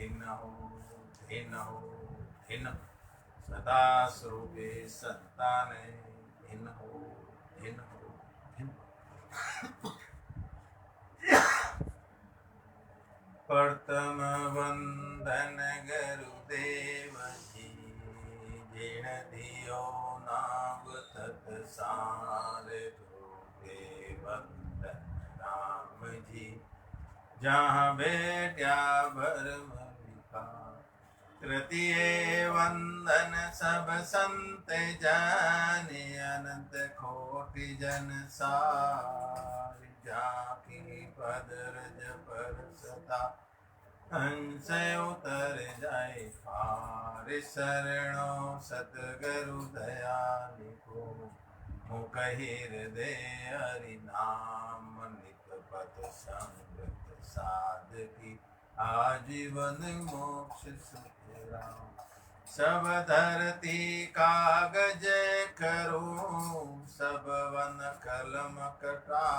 भिन्न हो भिन्न हो भिन्न, सदा स्वरूपे संतान भिन्न हो भिन्न हो भिन्न। प्रथम वंदन गुरुदेव जी, जिन दियो नाम तत्सार धोखे वंदन राम जी, जहाँ बेट्या भरम विकार, तृतीय वंदन सब संत जन, अनंत कोटि जन सार, जाकी पद रज पर सदा हंस उतर जाए पार, शरणों सतगुरु दयालु को, मुख हृदय हरि नाम, नित पद संगत साधकी, आजीवन मोक्ष सुख राम। सब धरती कागज करूं, सब वन कलम कटा,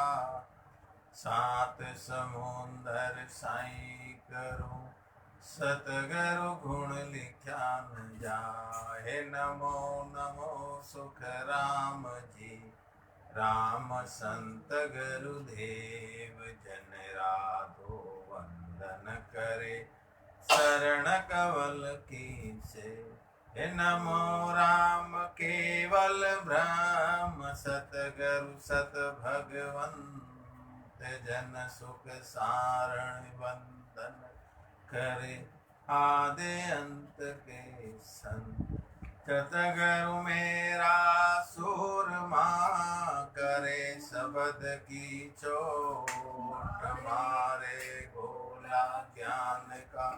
सात समुंदर साई करूं, सतगुरु गुण लिख्या न जाए। नमो नमो सुख राम जी, राम संत गुरुदेव, जन राधो वंदन करे, शरण कवल की से। हे नमो राम केवल ब्रह्म, सतगुरु सत भगवंत, जन सुख सारण वंदन करे, आदि अंत के संत। सतगुरु मेरा सूरमा, करे शब्द की चोट, मारे गोला ज्ञान का,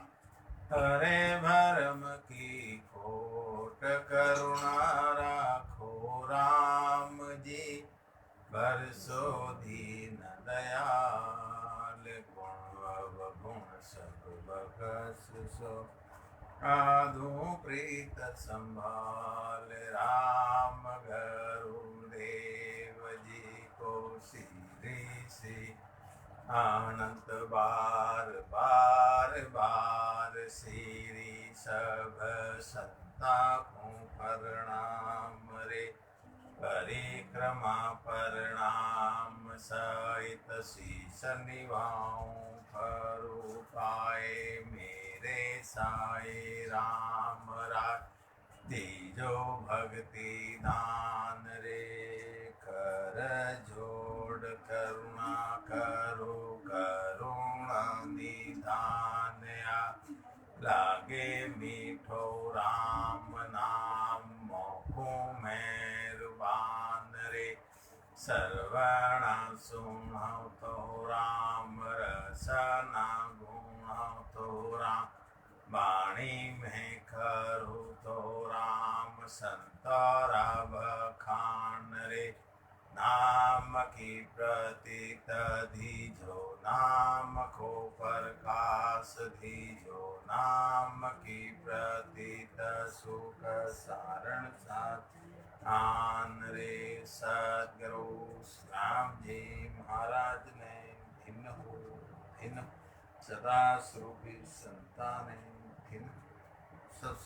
हरे भरम की खोट। करुणा राखो राम जी, बरसो दीन दयाल, गुण अवगुण सब बखस सो, साधु प्रीत संभाल। राम गुरुदेव जी को सीधी सी, अनंत बार बार बार, श्री सब संता को प्रणाम रे, परिक्रमा प्रणाम सहित शीश निभाऊं, फरू पाए मेरे साई राम राय, दीजो भक्ति दान रे। कर जोड़ करुणा करो, करुणा निधान, लागे मीठो राम नाम, मोको मेहरबान रे। सर्वणा सुनो तो राम, रसना गुणो तो राम, वाणी में करो तो राम, संतरा बखान रे। नाम की प्रतीत दीजो, नाम को प्रकाश दीजो, नाम की प्रतीत सुख सारण साथ आन रे। सद्गुरु राम जी महाराज ने भिन्न हो भिन्न, सदा स्वरूपी संतान भिन्न सब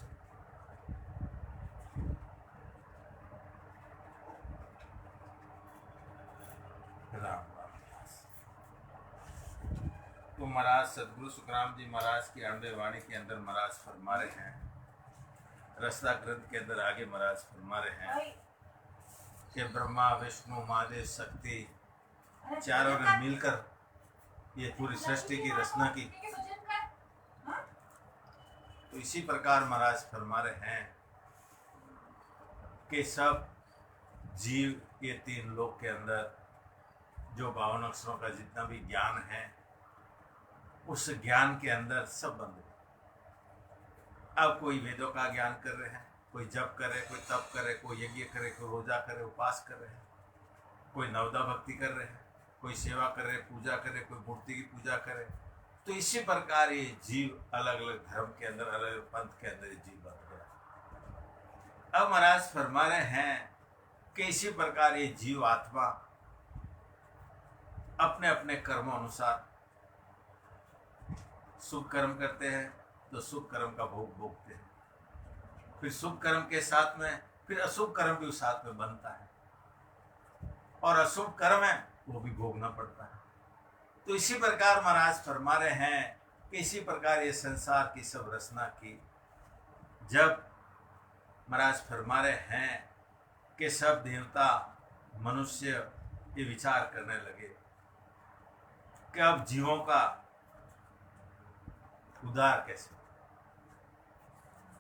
राम। तो महाराज सदगुरु सुखराम जी महाराज की अणबे वाणी के अंदर महाराज फरमा रहे हैं, रसदा ग्रंथ के अंदर आगे महाराज फरमा रहे हैं कि ब्रह्मा विष्णु महादेव शक्ति चारों ने मिलकर ये पूरी सृष्टि की रचना की। तो इसी प्रकार महाराज फरमा रहे हैं कि सब जीव ये तीन लोक के अंदर जो 52 अक्षरों का जितना भी ज्ञान है, उस ज्ञान के अंदर सब बंद है। अब कोई वेदों का ज्ञान कर रहे हैं, कोई जप करे, कोई तप करे, कोई यज्ञ करे, कोई रोजा करे, उपास कर रहे हैं, कोई नवदा भक्ति कर रहे हैं, कोई सेवा करे, पूजा करे, कोई मूर्ति की पूजा करे। तो इसी प्रकार ये जीव अलग अलग धर्म के अंदर, अलग अलग पंथ के अंदर जीव बन गया। अब महाराज फरमा रहे हैं कि इसी प्रकार ये जीव आत्मा अपने अपने कर्मों अनुसार शुभ कर्म करते हैं, तो शुभ कर्म का भोग भोगते हैं, फिर शुभ कर्म के साथ में फिर अशुभ कर्म भी उस साथ में बनता है, और अशुभ कर्म है वो भी भोगना पड़ता है। तो इसी प्रकार महाराज फरमा रहे हैं कि इसी प्रकार ये संसार की सब रचना की, जब महाराज फरमा रहे हैं कि सब देवता मनुष्य ये विचार करने लगे कि अब जीवों का उद्धार कैसे,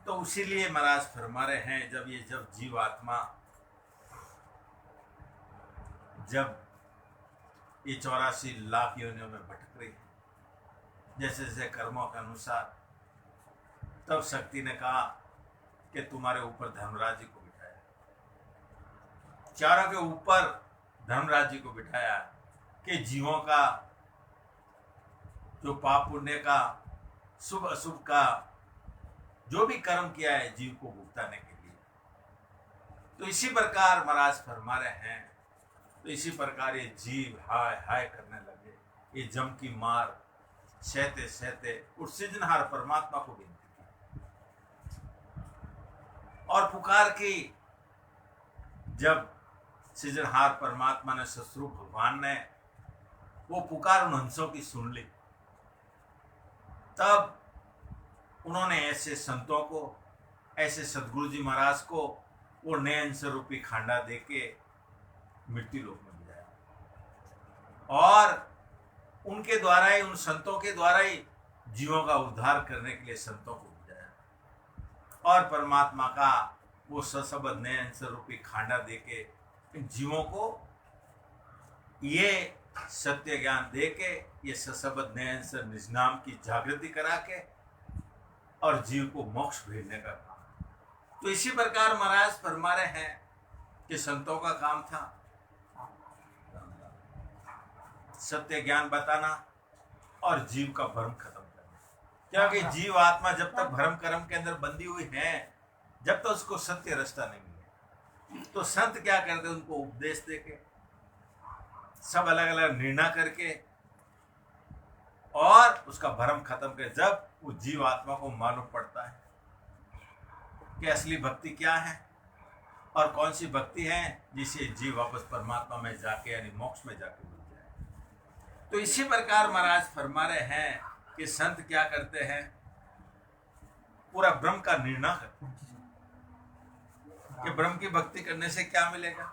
तो इसीलिए महाराज फरमा रहे हैं जब जीवात्मा जब ये 84 लाख योनियों में भटक रही है जैसे जैसे कर्मों के अनुसार, तब शक्ति ने कहा कि तुम्हारे ऊपर धर्मराज जी को बिठाया, चारों के ऊपर धर्मराज जी को बिठाया कि जीवों का जो पाप पुण्य का शुभ अशुभ का जो भी कर्म किया है जीव को भुगताने के लिए। तो इसी प्रकार महाराज फरमा रहे हैं, तो इसी प्रकार ये जीव हाय हाय करने लगे, ये जम की मार सहते सहते उस सृजनहार परमात्मा को विनती की और पुकार की। जब सृजनहार परमात्मा ने ससुर भगवान ने वो पुकार उन हंसों की सुन ली, तब उन्होंने ऐसे संतों को, ऐसे सदगुरु जी महाराज को वो नयन स्वरूपी खांडा देके मृत्यु लोक में भिजाया और उनके द्वारा ही, उन संतों के द्वारा ही जीवों का उद्धार करने के लिए संतों को भिजाया और परमात्मा का वो सशब्द नयन स्वरूपी खांडा देके इन जीवों को ये सत्य ज्ञान देके, ये सशब्द नयन से निज नाम की जागृति करा के और जीव को मोक्ष भेजने का काम। तो इसी प्रकार महाराज फरमा रहे हैं कि संतों का काम था सत्य ज्ञान बताना और जीव का भ्रम खत्म करना, क्योंकि जीव आत्मा जब तक भ्रम कर्म के अंदर बंधी हुई है, जब तक उसको सत्य रास्ता नहीं मिले, तो संत क्या करते, उनको उपदेश देके सब अलग अलग निर्णय करके और उसका भ्रम खत्म कर, जब वो जीव आत्मा को मालूम पड़ता है कि असली भक्ति क्या है और कौन सी भक्ति है जिसे जीव वापस परमात्मा में जाके यानी मोक्ष में जाके मिल जाए। तो इसी प्रकार महाराज फरमा रहे हैं कि संत क्या करते हैं, पूरा ब्रह्म का निर्णय करते हैं कि ब्रह्म की भक्ति करने से क्या मिलेगा,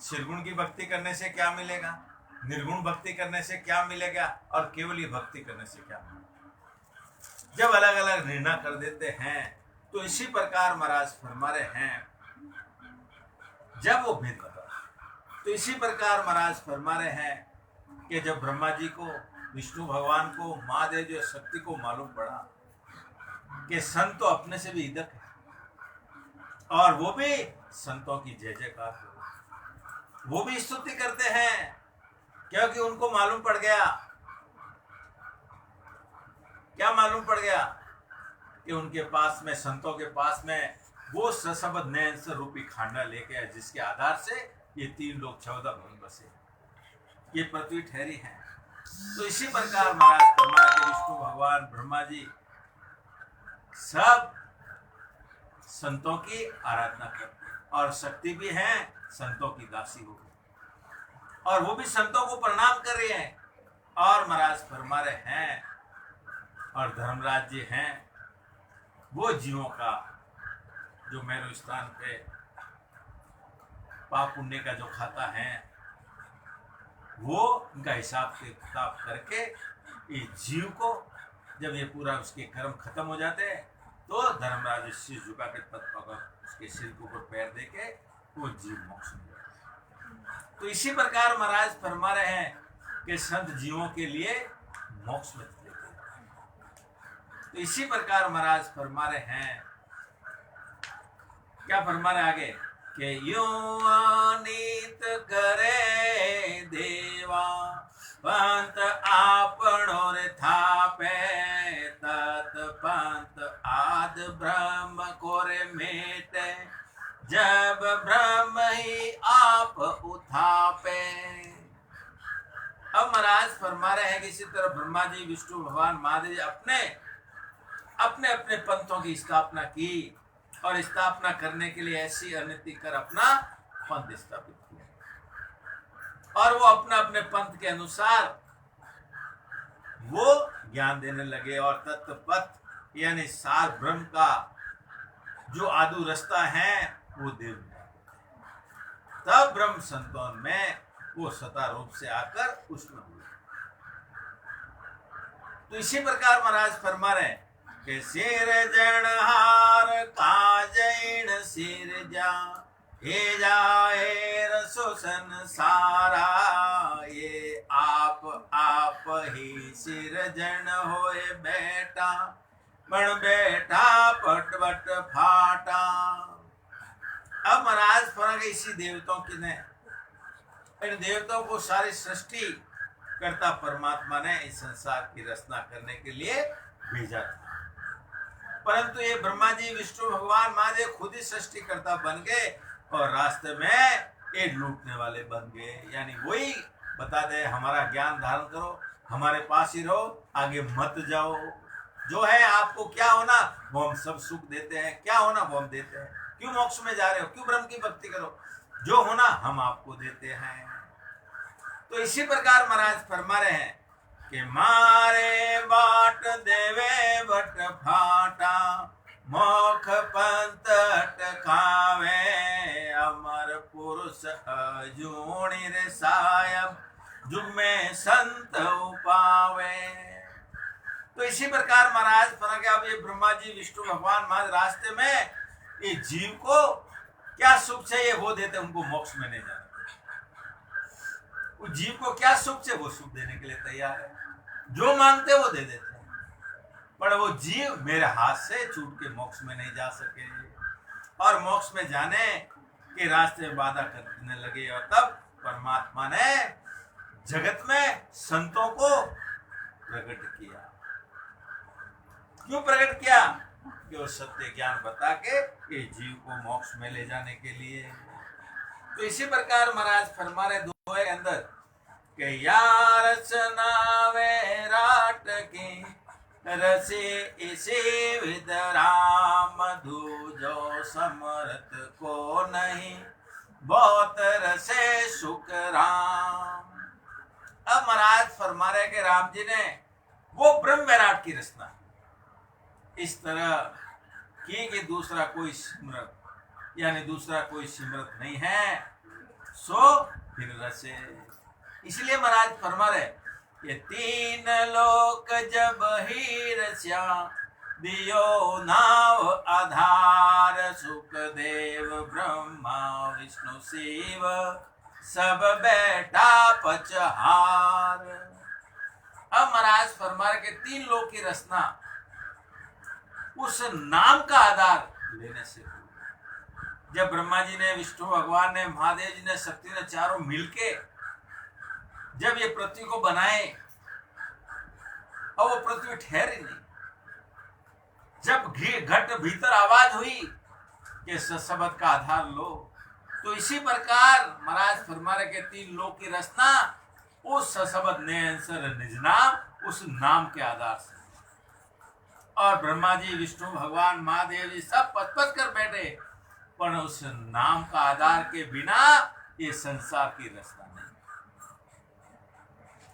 निर्गुण की भक्ति करने से क्या मिलेगा, निर्गुण भक्ति करने से क्या मिलेगा और केवली भक्ति करने से क्या मिलेगा। जब अलग अलग निर्णय कर देते हैं, तो इसी प्रकार महाराज फरमा रहे हैं जब वो भेद बता, तो इसी प्रकार महाराज फरमा रहे हैं कि जब ब्रह्मा जी को, विष्णु भगवान को, महादेव जो शक्ति को मालूम पड़ा कि संत तो अपने से भी इदक है और वो भी संतों की जय जयकार हो, वो भी स्तुति करते हैं, क्योंकि उनको मालूम पड़ गया, क्या मालूम पड़ गया कि उनके पास में, संतों के पास में वो सशब्द नयन रूपी खांडा लेके आए, जिसके आधार से ये 3 लोग 14 भवन बसे, ये पृथ्वी ठहरी है। तो इसी प्रकार महाराज फरमा के विष्णु भगवान, ब्रह्मा जी सब संतों की आराधना करते हैं और शक्ति भी है, संतों की दासी हो गई और वो भी संतों को प्रणाम कर रहे हैं। और महाराज फरमा रहे हैं और धर्मराज जी हैं वो जीवों का जो मेरे स्थान पे पाप पुण्य का जो खाता है, वो उनका हिसाब से किताब करके ये जीव को जब ये पूरा उसके कर्म खत्म हो जाते हैं, तो धर्मराज सिर झुका के पद पकड़ उसके सिर के ऊपर पैर दे के वो जीव मोक्ष में जाता। तो इसी प्रकार महाराज फरमा रहे हैं कि संत जीवों के लिए मोक्ष में लेते हैं। तो इसी प्रकार महाराज फरमा रहे हैं, क्या फरमा रहे आगे कि यूं अनित करे देवा पंत आपणो रे थापे तत् पंत आद ब्रह्म कोरे मेटे जब ब्रह्म ही आप उठापे। अब महाराज फरमा रहे हैं कि इसी तरह ब्रह्मा जी, विष्णु भगवान, महादेव जी अपने अपने अपने पंथों की स्थापना की और स्थापना करने के लिए ऐसी अनति कर अपना पंथ स्थापित किया और वो अपने अपने पंथ के अनुसार वो ज्ञान देने लगे और तत्वपथ यानी सार ब्रह्म का जो आदु रास्ता है वो देव तब ब्रह्म संतोन में वो सता रूप से आकर उसमें हुए। तो इसी प्रकार महाराज फरमा रहे कि सिर जनहार काजैन सिर जा हे जाए रसोसन सारा ये आप ही सिर जन होए बेटा बन बेटा पटवट फाटा। अब महाराज फर्क इसी देवताओं की ने इन देवताओं को सारी सृष्टि करता परमात्मा ने इस संसार की रचना करने के लिए भेजा था, परंतु ये ब्रह्मा जी विष्णु भगवान महादेव खुद ही सृष्टि करता बन गए और रास्ते में ये लूटने वाले बन गए। यानी वही बता दे हमारा ज्ञान धारण करो, हमारे पास ही रहो, आगे मत जाओ, जो है आपको क्या होना वो हम सब सुख देते हैं, क्या होना वो हम देते हैं, क्यों मोक्ष में जा रहे हो, क्यों ब्रह्म की भक्ति करो, जो होना हम आपको देते हैं। तो इसी प्रकार महाराज फरमा रहे हैं कि मारे बाट देवे बट फाटा मोख पंत अटकावे अमर पुरुष अजूणी रे सायब जुग में संत उपावे। तो इसी प्रकार महाराज फर्क है। अब ये ब्रह्मा जी विष्णु भगवान महाराज रास्ते में ये जीव को क्या सुख चाहिए वो देते, उनको मोक्ष में नहीं जाना। उस जीव को क्या सुख चाहिए वो सुख देने के लिए तैयार है, जो मांगते वो दे देते हैं, पर वो जीव मेरे हाथ से छूट के मोक्ष में नहीं जा सके और मोक्ष में जाने के रास्ते में बाधा करने लगे। और तब परमात्मा ने जगत में संतों को प्रकट किया। क्यों प्रकट किया? कि वो सत्य ज्ञान बता के ये जीव को मोक्ष में ले जाने के लिए। तो इसी प्रकार महाराज फरमा रहे दोहे के अंदर कि यार चनावे राट की रसे इसे विद राम धूजो समर्थ को नहीं बहुत रसे सुख राम। अब महाराज फरमा रहे कि राम जी ने वो ब्रह्म विराट की रचना इस तरह की कि दूसरा कोई सिमरत यानी दूसरा कोई सिमरत नहीं है, सो फिर रसे। इसलिए महाराज फरमा रहे ये तीन लोक जब ही रस्या दियो नाव आधार सुख देव ब्रह्मा विष्णु शिव सब बैठा पचहार। अब महाराज फरमा रहे कि तीन लोक की रचना उस नाम का आधार लेने से। जब ब्रह्मा जी ने विष्णु भगवान ने महादेव जी ने शक्ति ने चारों मिलके जब ये पृथ्वी को बनाए और वो पृथ्वी ठहरी नहीं, जब घट भीतर आवाज हुई कि शब्द का आधार लो, तो इसी प्रकार महाराज फरमा रहे के तीन लोक की रचना उस शब्द ने निज नाम उस नाम के आधार से। और ब्रह्मा जी विष्णु भगवान महादेव जी सब पथ कर बैठे, पर उस नाम का आधार के बिना ये संसार की रचना नहीं।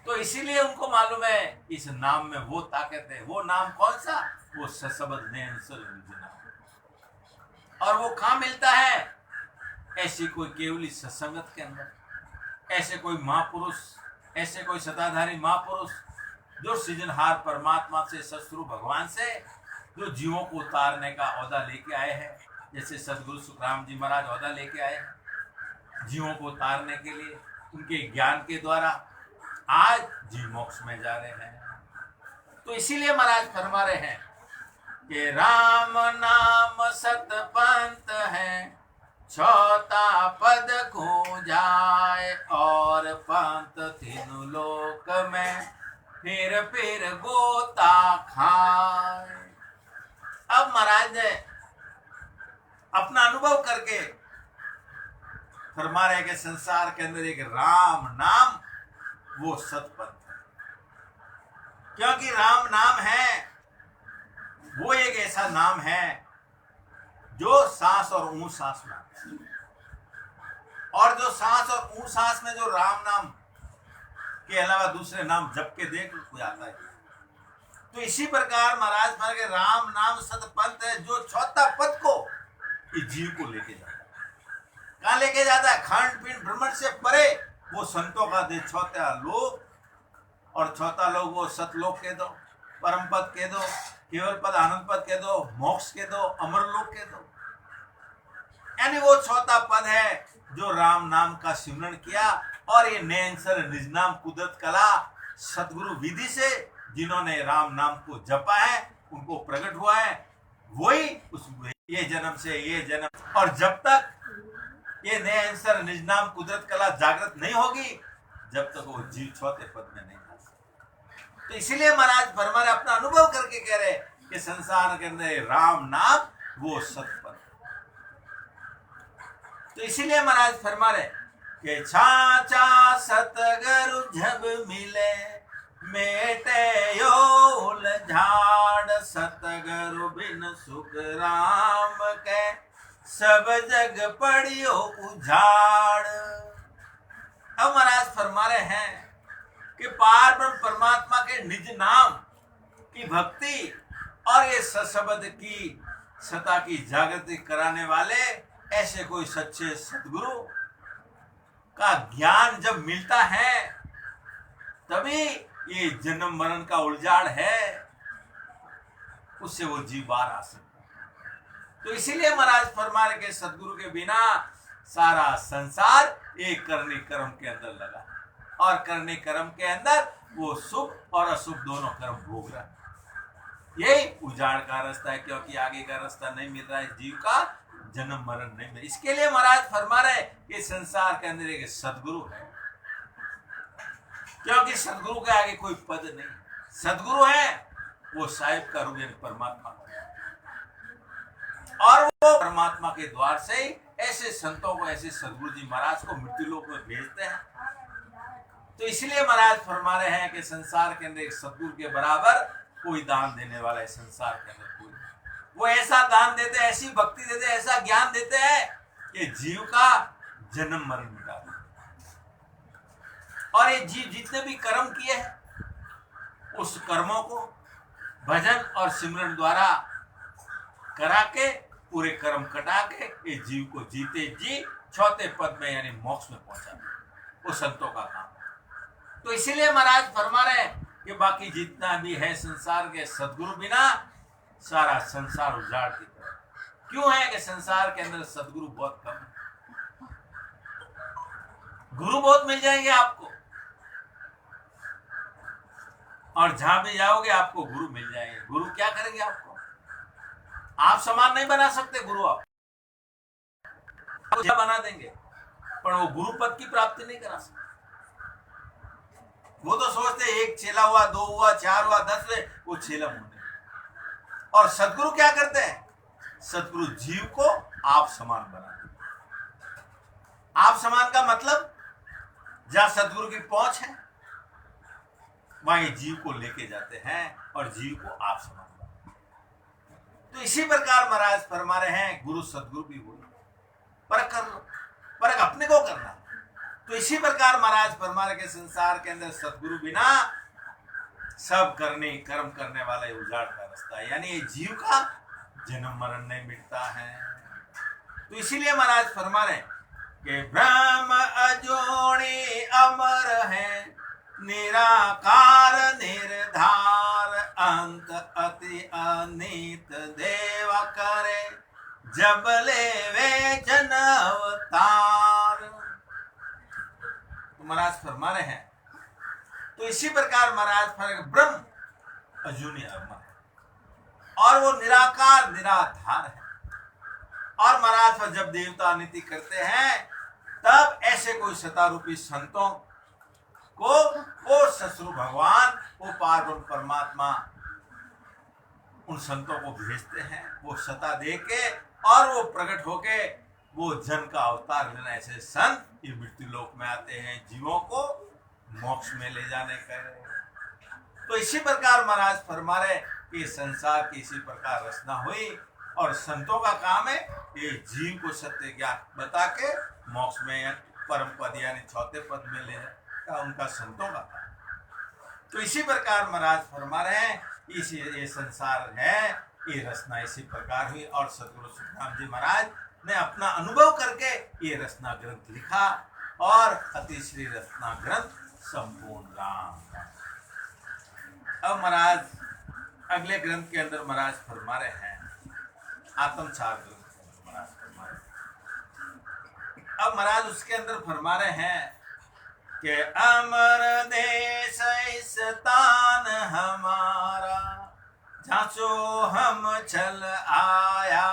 तो इसीलिए उनको मालूम है इस नाम में वो ताकत है। वो नाम कौन सा? वो सशब्द नाम। और वो कहाँ मिलता है? ऐसी कोई केवली सत्संगत के अंदर, ऐसे कोई महापुरुष, ऐसे कोई सताधारी महापुरुष जो सृजनहार परमात्मा से सतगुरु भगवान से जो जीवों को उतारने का औदा लेके आए हैं। जैसे सतगुरु सुखराम जी महाराज औदा लेके आए हैं जीवों को उतारने के लिए, उनके ज्ञान के द्वारा आज जीव मोक्ष में जा रहे हैं। तो इसीलिए महाराज फरमा रहे हैं कि राम नाम सतपंथ है छोटा पद खो जाए और पंथ तीनों लोक में फिर गोता खाए। अब महाराज ने अपना अनुभव करके फरमा रहे कि संसार के अंदर एक राम नाम वो सतपंथ है, क्योंकि राम नाम है वो एक ऐसा नाम है जो सांस और ऊं सांस में आता है, और जो सांस और ऊं सांस में जो राम नाम के अलावा दूसरे नाम जप के देख कोई आता है। तो इसी प्रकार महाराज महाराज के राम नाम सतपंथ है जो चौथा पद को इस जीव को लेके जाता है। कहाँ लेके जाता है? खंड पिंड भ्रमण से परे वो संतों का दे चौथा लोक, और चौथा लोक वो सतलोक के दो, परम पद के दो, केवल पद आनंद पद के दो, मोक्ष के दो, अमर लोक के दो। यानी वो चौथा पद है जो राम नाम का सिमरण किया, और ये नैनसर निज नाम कुदरत कला सतगुरु विधि से जिन्होंने राम नाम को जपा है उनको प्रकट हुआ है। वही उस ये जन्म से ये जन्म, और जब तक ये नैनसर निज नाम कुदरत कला जागृत नहीं होगी जब तक वो जीव चौथे पद में नहीं जा सकता। तो इसीलिए महाराज फरमा रहे, अपना अनुभव करके कह रहे कि संसार के अंदर राम नाम वो सतपद। तो इसीलिए महाराज फरमा रहे कि छाछा सतगुरु जब मिले मेटे योल झाड़, सतगुरु बिन सुख राम के सब जग पड़ियो उजाड़। अब महाराज फरमा रहे हैं कि पार ब्रह्म परमात्मा के निज नाम की भक्ति और ये सशब्द की सता की जागृति कराने वाले ऐसे कोई सच्चे सद्गुरु का ज्ञान जब मिलता है तभी ये जन्म मरण का उलझाड़ है उससे वो जीव बाहर आ सकता। तो इसीलिए महाराज फरमा रहे कि सद्गुरु के बिना सारा संसार एक करने कर्म के अंदर लगा, और करने कर्म के अंदर वो शुभ और अशुभ दोनों कर्म भोग रहा है। यही उजाड़ का रास्ता है, क्योंकि आगे का रास्ता नहीं मिल रहा है जीव का, जन्म मरण नहीं मिल। इसके लिए महाराज फरमा रहे कि संसार के अंदर एक सद्गुरु है, क्योंकि सद्गुरु के आगे कोई पद नहीं। सद्गुरु है वो साहिब का रूप परमात्मा, और वो परमात्मा के द्वार से ही ऐसे संतों को, ऐसे सद्गुरु जी महाराज को मृत्यु लोक में भेजते हैं। तो इसलिए महाराज फरमा रहे हैं कि संसार के अंदर एक सद्गुरु के बराबर कोई दान देने वाला है संसार के अंदर कोई। वो ऐसा दान देते, ऐसी भक्ति देते, ऐसा ज्ञान देते हैं कि जीव का जन्म मरण मिटा देते। और ये जीव जितने भी कर्म किए हैं उस कर्मों को भजन और सिमरन द्वारा करा के पूरे कर्म कटा के ये जीव को जीते जी चौथे पद में यानी मोक्ष में पहुंचा, वो संतों का काम है। तो इसीलिए महाराज फरमा रहे हैं कि बाकी जितना भी है संसार के सद्गुरु बिना सारा संसार उजाड़ की तरह। क्यों है कि संसार के अंदर सद्गुरु बहुत कम है, गुरु बहुत मिल जाएंगे आपको, और जहां भी जाओगे आपको गुरु मिल जाएंगे। गुरु क्या करेंगे आपको? आप समान नहीं बना सकते गुरु, आप बना देंगे पर वो गुरु पद की प्राप्ति नहीं करा सकते। वो तो सोचते एक चेला हुआ, 2 हुआ, 4 हुआ, 10 हुए, वो चेला होने। और सद्गुरु क्या करते हैं? सद्गुरु जीव को आप समान बना देते। आप समान का मतलब जहां सद्गुरु की पहुंच है वहीं जीव को लेके जाते हैं और जीव को आप समान। तो इसी प्रकार महाराज फरमा रहे हैं गुरु सद्गुरु भी बोलो, परख कर लो, परख अपने को करना। तो इसी प्रकार महाराज फरमा रहे के संसार के अंदर सद्गुरु बिना सब करने कर्म करने वाला उजाड़ का रास्ता है, यानी जीव का जन्म मरण नहीं मिटता है। तो इसीलिए महाराज फरमा रहे कि ब्रह्म अजोनी अमर है, निराकार निर्धार, अंत अति अनित देव करे, जब ले वे जन अवतार। तो महाराज फरमा रहे हैं तो इसी प्रकार महाराज फरमा ब्रह्म अजूनी अमर है और वो निराकार निराधार है। और महाराज जब देवता नीति करते हैं तब ऐसे कोई सतारूपी संतों को वो ससुर भगवान, वो पार्वती परमात्मा उन संतों को भेजते हैं, वो सता दे के और वो प्रकट होके वो जन का अवतार लेना। ऐसे संत ये मृत्यु लोक में आते हैं जीवों को मोक्ष में ले जाने का। तो इसी प्रकार महाराज फरमा रहे कि संसार की इसी प्रकार रचना हुई और संतों का काम है ये जीव को सत्य ज्ञान बता के मोक्ष में परम पद यानी चौथे पद में ले जाए उनका संतों का काम। तो इसी प्रकार महाराज फरमा रहे हैं इसी ये संसार है ये रचना इसी प्रकार हुई और सदगुरु सुखराम जी महाराज ने अपना अनुभव करके ये रचना ग्रंथ लिखा और अतिश्री रचना ग्रंथ संपूर्ण राम। अब महाराज अगले ग्रंथ के अंदर महाराज फरमा रहे हैं आत्मसार ग्रंथ महाराज फरमा रहे। अब महाराज उसके अंदर फरमा रहे हैं कि अमर देश स्थान हमारा झांसो हम चल आया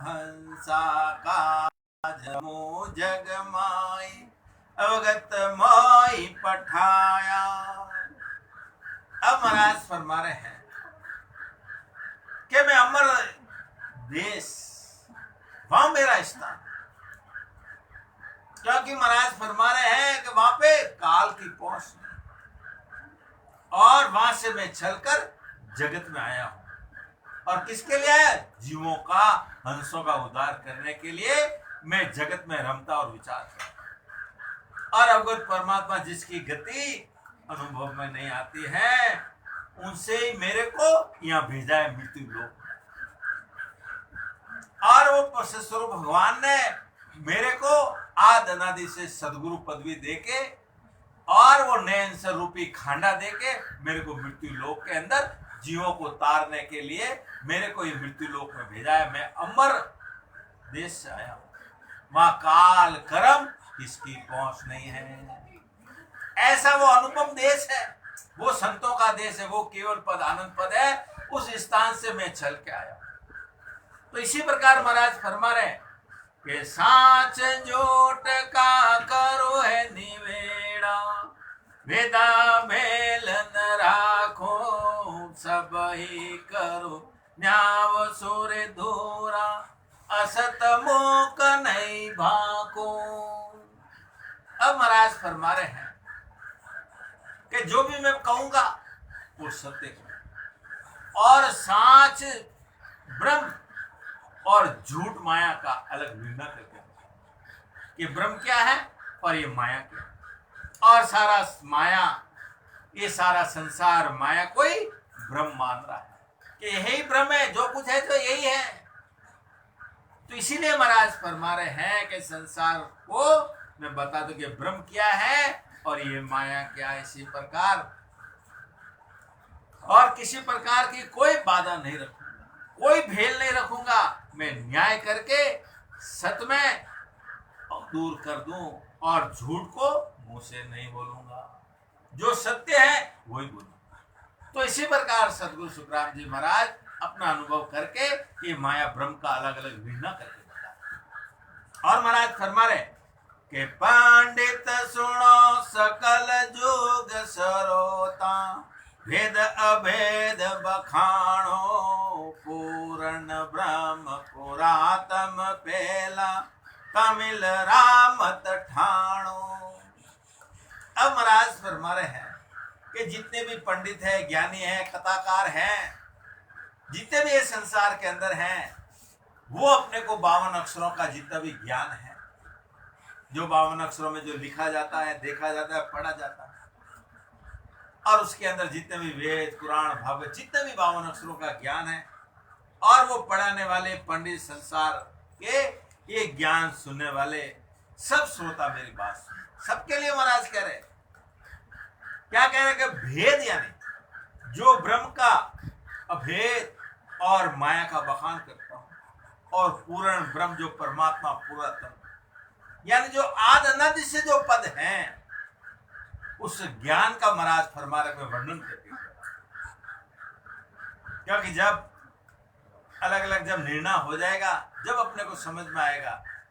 हंसा का जमो जग माई अवगत माई पठाया। अब महाराज फरमा रहे हैं कि मैं अमर देश वहां मेरा स्थान, क्योंकि महाराज फरमा रहे हैं कि वहां पे काल की पहुंच नहीं और वहां से मैं चलकर जगत में आया हूं और किसके लिए आया? जीवों का हंसों का उद्धार करने के लिए मैं जगत में रमता और विचार करता और अवगत परमात्मा जिसकी गति अनुभव में नहीं आती है उनसे ही मेरे को यहाँ भेजा है मृत्यु लोक और वो परमेश्वर भगवान ने मेरे को आदि अनादि से सदगुरु पदवी देके और वो नयन स्वरूपी खांडा देके मेरे को मृत्यु लोक के अंदर जीवों को तारने के लिए मेरे को ये मृत्यु लोक में भेजा है। मैं अमर देश से आया हूं वहां काल कर्म किसकी पहुंच नहीं है। ऐसा वो अनुपम देश है, वो संतों का देश है, वो केवल पद आनंद पद है, उस स्थान से मैं चल के आया। तो इसी प्रकार महाराज फरमा रहे कि साच जोट का करो है निवेड़ा वेदा भेल न राखो सब ही करो न्याव सूर्य धोरा असत मोक नहीं भाको। अब महाराज फरमा रहे हैं कि जो भी मैं कहूंगा वो सत्य कहूं और साच ब्रह्म और झूठ माया का अलग निर्णय करके कि ब्रह्म क्या है और ये माया क्या है और सारा माया ये सारा संसार माया कोई ब्रह्म मान रहा है कि यही ब्रह्म है, जो कुछ है तो यही है। तो इसीलिए महाराज फरमा रहे हैं कि संसार को मैं बता दूं कि ब्रह्म क्या है और ये माया क्या है। इसी प्रकार और किसी प्रकार की कोई बाधा नहीं रखूंगा, कोई भेल नहीं रखूंगा, मैं न्याय करके सत्य में दूर कर दूं और झूठ को मुंह से नहीं बोलूंगा, जो सत्य है वही बोलूंगा। तो इसी प्रकार सदगुरु सुखराम जी महाराज अपना अनुभव करके ये माया ब्रह्म का अलग अलग निर्णय करके बताया। और महाराज फरमा रहे कि पंडित सुनो सकल जोग सरोता भेद अभेद बखाणो पूर्ण ब्रह्म पुरातम पेला तमिल रामत ठाणो। अब महाराज फरमा रहे हैं कि जितने भी पंडित हैं, ज्ञानी हैं, कथाकार हैं, जितने भी ये संसार के अंदर हैं, वो अपने को 52 अक्षरों का जितना भी ज्ञान है, जो 52 अक्षरों में जो लिखा जाता है, देखा जाता है, पढ़ा जाता है, और उसके अंदर जितने भी वेद पुराण भागवत जितने भी 52 अक्षरों का ज्ञान है, और वो पढ़ाने वाले पंडित संसार के ये ज्ञान सुनने वाले सब श्रोता मेरी बात सुन। सबके लिए महाराज कह रहे क्या कह रहे कि भेद यानी जो ब्रह्म का अभेद और माया का बखान करता हूं और पूर्ण ब्रह्म जो परमात्मा पूरा तत्व यानी जो आदि अनादि से जो पद हैं उस ज्ञान का महाराज फरमा रहे वर्णन करके, क्योंकि जब अलग अलग जब निर्णय हो जाएगा, जब अपने को समझ में आएगा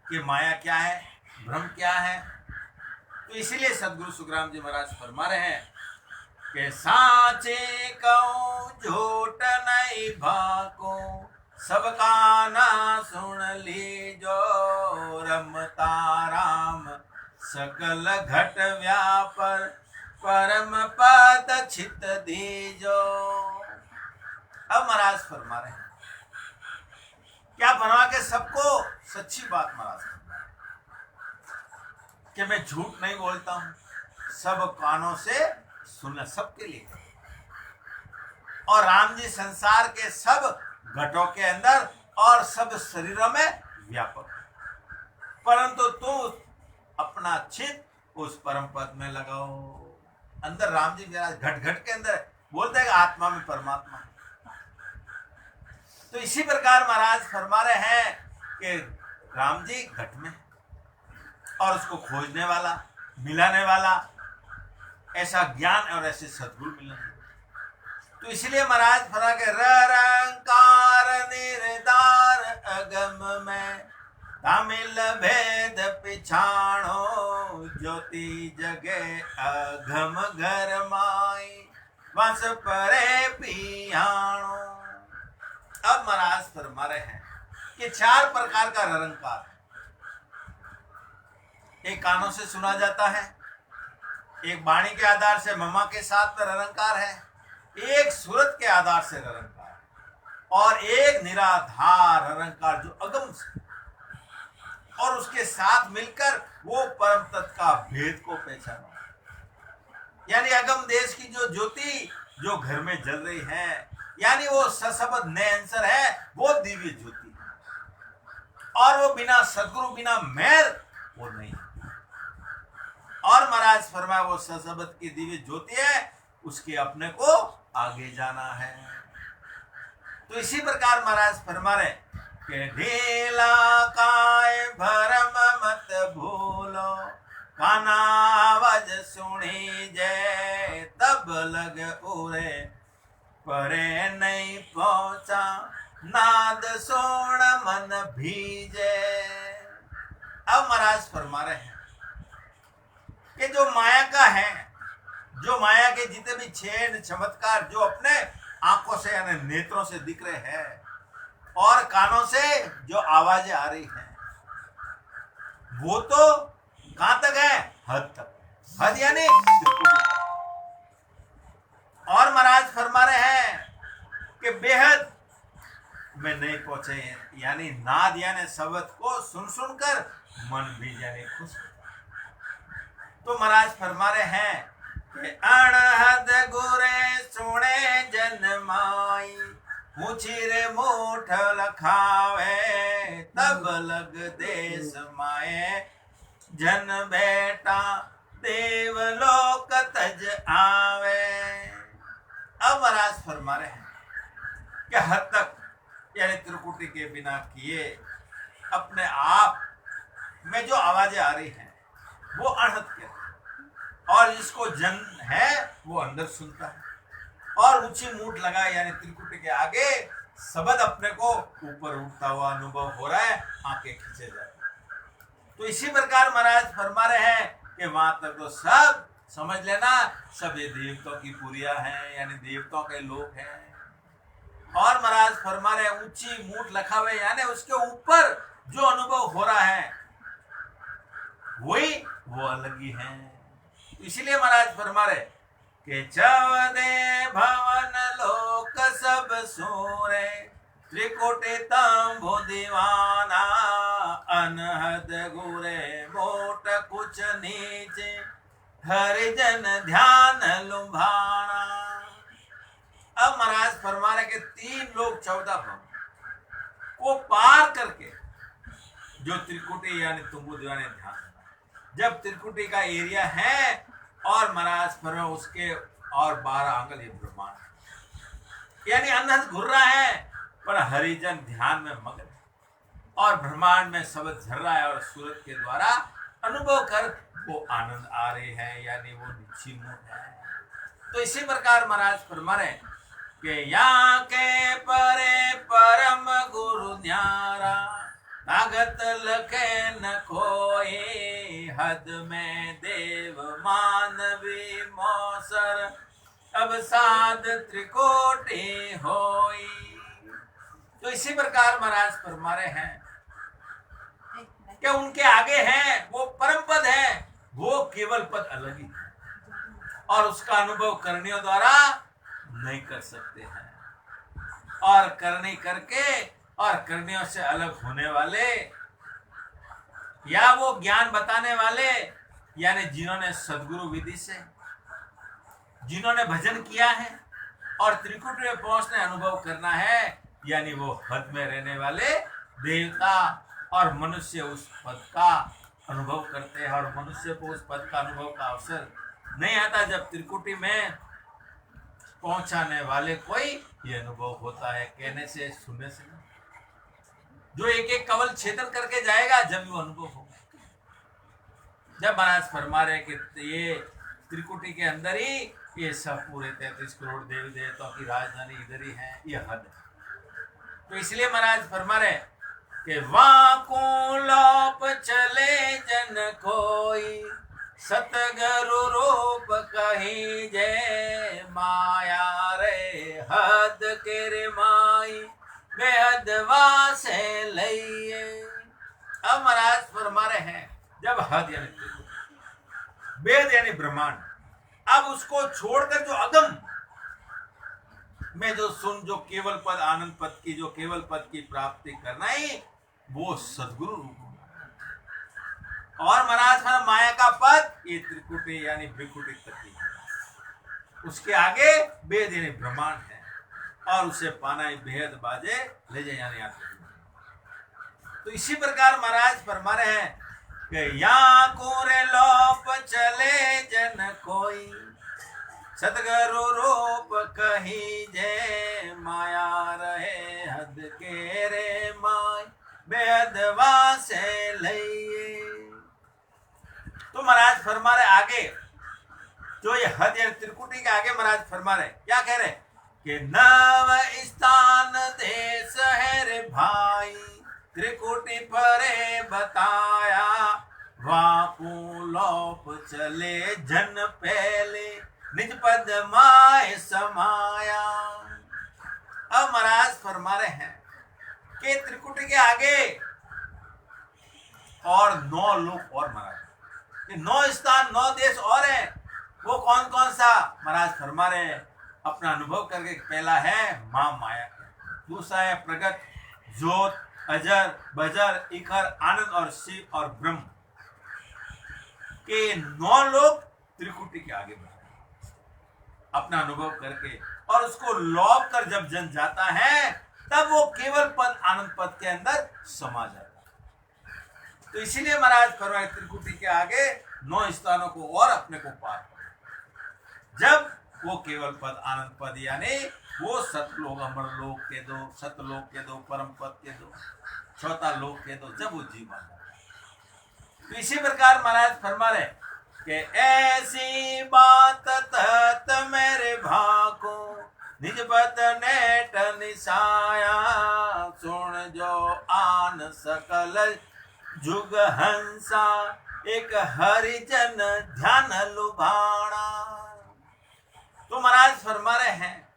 कि माया क्या है, ब्रह्म क्या है, तो इसीलिए सदगुरु सुखराम जी महाराज फरमा रहे हैं कि साचे कहूं झूठ नहीं भाको सबका ना सुन लीजो रमता राम सकल घट व्यापर परम पद छित दीजो। अब महाराज फरमा रहे हैं, क्या फरमा के सबको सच्ची बात महाराज कि मैं झूठ नहीं बोलता हूं, सब कानों से सुनना सबके लिए। और राम जी संसार के सब घटों के अंदर और सब शरीरों में व्यापक, परंतु तुम अपना चित्त उस परम पद में लगाओ। अंदर राम जी विराज, घट घट के अंदर बोलते हैं आत्मा में परमात्मा। तो इसी प्रकार महाराज फरमा रहे हैं कि राम जी घट में और उसको खोजने वाला, मिलाने वाला, ऐसा ज्ञान और ऐसे सद्गुरु मिलने। तो इसलिए महाराज फरमा के रंकार निर्दार अगम में तामिल भेद पिछाणो ज्योति जगे अघम घर माई वस परे पियाणो। अब महाराज फरमा रहे हैं कि 4 प्रकार का रंकार है। एक कानों से सुना जाता है, एक वाणी के आधार से ममा के साथ रंकार है, एक सूरत के आधार से रंकार, और एक निराधार रंकार जो अगम से, और उसके साथ मिलकर वो परम तत्व का भेद को पहचाना। यानी अगम देश की जो ज्योति जो घर में जल रही है, यानी वो सशब्द नयनसर है, वो दिव्य ज्योति है, और वो बिना सद्गुरु बिना मेहर वो नहीं। और महाराज फरमाया वो सशब्द की दिव्य ज्योति है, उसके अपने को आगे जाना है। तो इसी प्रकार महाराज फरमा रहे कि ढीला काय भरम मत भूलो काना आवाज सुनी जय तब लग उरे परे नहीं पहुंचा नाद सोण मन भीजे। अब महाराज फरमा रहे हैं कि जो माया का है, जो माया के जितने भी छेद चमत्कार जो अपने आंखों से यानी नेत्रों से दिख रहे हैं और कानों से जो आवाजें आ रही हैं, वो तो कहां तक है? हद तक। हद यानी और महाराज फरमा रहे हैं कि बेहद में नहीं पहुंचे, यानी नाद यानी शब्द को सुन सुनकर मन भी जाने खुश। तो महाराज फरमा रहे हैं कि अनहद गुरे सुने जन्माई मुछिरे मूठ लखावे तब लग देश माए जन बेटा देवलोक तज आवे। अब महाराज फरमा रहे हैं कि हद तक यानी त्रिकुटी के बिना किए अपने आप में जो आवाजें आ रही हैं वो अनहद के, और जिसको जन है वो अंदर सुनता है, और ऊंची मूठ लगा यानी त्रिकुटी के आगे शब्द अपने को ऊपर उठता हुआ अनुभव हो रहा है, आंखें खींचे जा रही। तो इसी प्रकार महाराज फरमा रहे हैं कि वहां तक तो सब समझ लेना, सब ये देवताओं की पुरिया हैं, यानी देवताओं के लोग हैं। और महाराज फरमा रहे हैं ऊंची मूठ लखा हुए यानी उसके ऊपर जो अनुभव हो रहा है वही वो अलग ही है। इसीलिए महाराज फरमा रहे कि चवदे भवन लोक सब सूरे त्रिकोटि तंबु दीवाना अनहद गुरे मोट कुछ नीचे हरिजन ध्यान लुभाना। अब महाराज फरमा रहे कि 3 लोग 14 भवन को पार करके जो त्रिकुटी यानी तुंबु दीवाने ध्यान, जब त्रिकुटी का एरिया है और महाराज फरमा उसके और 12 आंगल ये ब्रह्मांड यानी अनहद घूर रहा है, पर हरिजन ध्यान में मग्न है और ब्रह्मांड में शब्द झर रहा है और सूरत के द्वारा अनुभव कर वो आनंद आ रहे हैं, यानी वो निश्ची मूठ है। तो इसी प्रकार महाराज फरमा रहे कि यहाँ के परे परम गुरु न्यारा तागत लखे न खोए हद में देव मानवी मौसर अब साध त्रिकोटि होई। तो इसी प्रकार महाराज फरमा रहे हैं कि उनके आगे हैं वो परम पद है, वो केवल पद अलग ही है। और उसका अनुभव करनियों द्वारा नहीं कर सकते हैं। और करनी करके और करनियों से अलग होने वाले या वो ज्ञान बताने वाले, यानी जिन्होंने सदगुरु विधि से, जिन्होंने भजन किया है और त्रिकुट में पहुंचने अनुभव करना है, यानी वो हद में रहने वाले देवता और मनुष्य उस पद का अनुभव करते हैं। और मनुष्य को उस पद का अनुभव का अवसर नहीं आता जब त्रिकुटी में पहुंचाने वाले कोई ये अनुभव होता है। कहने से सुनने से नहीं, जो एक एक कवल छेदन करके जाएगा जब वो अनुभव होगा। जब महाराज फरमा रहे कि ये त्रिकुटी के अंदर ही ये सब पूरे 33 करोड़ देवी देवताओं की राजधानी इधर ही है, ये हद है। तो इसलिए महाराज फरमा रहे कि वाको लोप चले जन कोई, सतगुरु रूप कही जय माया रे, हद के रे माई बेहद वासे लइए। अब महाराज फरमा रहे हैं जब हद यानी वेद यानी ब्रह्मांड, अब उसको छोड़कर जो अगम में जो सुन, जो केवल पद आनंद पद की, जो केवल पद की प्राप्ति करना ही वो सदगुरु रूप। और महाराज का माया का पद ये त्रिकुटी यानी विकुटी तक ही, उसके आगे वेद यानी ब्रह्मांड है और उसे पाना ही बेहद बाजे ले जाए यानी आत्मा। तो इसी प्रकार महाराज फरमा रहे हैं कि या कोरे लोप चले जन कोई, सतगुरु रूप कही जय माया रहे, हद के रे माय बेहद वासे लइए। तो महाराज फरमा रहे आगे, जो ये हद या त्रिकुटी के आगे महाराज फरमा रहे, क्या कह रहे कि नव स्थान देश है रे भाई, त्रिकुटी परे बताया, वापू लोप चले जन पहले, निज पद माय समाया। अब महाराज फरमा रहे हैं कि त्रिकुटी के आगे और 9 लोक और महाराज, 9 स्थान 9 देश और हैं। वो कौन कौन सा महाराज फरमा रहे हैं अपना अनुभव करके। पहला है मां माया, दूसरा है प्रगट, ज्योत, अजर, बजर, इखर, आनंद और शिव और ब्रह्म के 9 लोग त्रिकुटी के आगे बढ़े अपना अनुभव करके। और उसको लौट कर जब जन जाता है तब वो केवल पद आनंद पद के अंदर समा जाता है। तो इसीलिए महाराज फरमाए त्रिकुटी के आगे 9 स्थानों को और अपने को पार कर, जब वो केवल पद आनंद पद यानी वो सतलोक अमर लोक के दो, सतलोक के दो, परम पद के दो, चौथा लोक के दो, जब वो जीव आ जाता है। तो इसी प्रकार महाराज फरमा रहे कि ऐसी बात तत मेरे भाको, निज बत नेट निसाया, सुन जो आन सकल जुग हंसा, एक हरिजन ध्यान लुभाना। तो महाराज फरमा रहे हैं